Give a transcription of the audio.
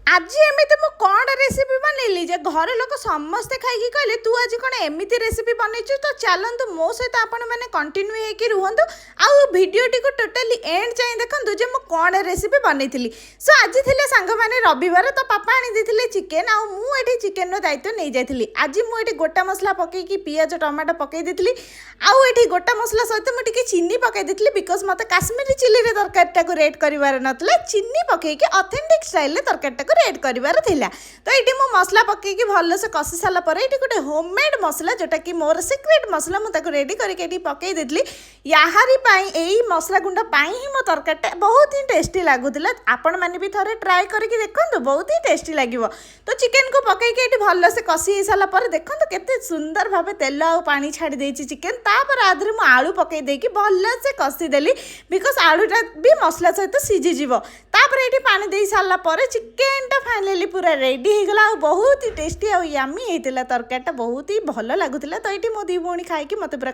आज एमती मु कौन रेसिपी बनैली जे घर लोक समस्ते खाई कहले तू आज कौन एमती रेसिपी बनईचु तो चलतु मो सहित आपण मैंने कंटिन्यू होकर रुहतु आउ भिडटी को टोटाली एंड जाए देखूँ जे मु कौन रेसिपी बनई सो आज थे सांग मैंने रविवार तो पापा आनी चिकेन आउ मुझे चिकेन दायित्व नहीं जाइली आज मुझे गोटा मसला पकईकी पियाज टमाटो पकई देती आउ ये गोटा मसला सहित मुझे चीनी पकई देती बिकज मत काश्मीरी चिल्ली तरकारी को रेड कर नाला चीनी पकईकी ऑथेंटिक स्टाइल तरकारी रेड करार तो ये मसला पकईकी भलसे कषि सारापर ये गोटे होममेड मसला जोटा कि मोर सिक्रेट मसला मुझे रेडी करके पकई देती याहारी यही मसला गुंड ही मो तरकारी बहुत ही टेस्टी लगुला आपण मैंने भी थे ट्राए करके देखो बहुत ही टेस्टी लगे तो चिकेन को पकईकी ये भलसे कषि हो सारापर देखो केते सुंदर भाव तेल आ पानी छाड़ी चिकेन तापर आधे मुझे आलू पकई देकी भलसे कषिदेली बिकज आलूटा भी मसला सहित सीझीज तापर ये पानी दे सारापर चिकेन फाइनली पूरा रेडी हो गला बहुत ही टेस्टी आ यामी होता तरकारीटा बहुत ही भल लगुला तो ये मो दी भौणी खाई मत पूरा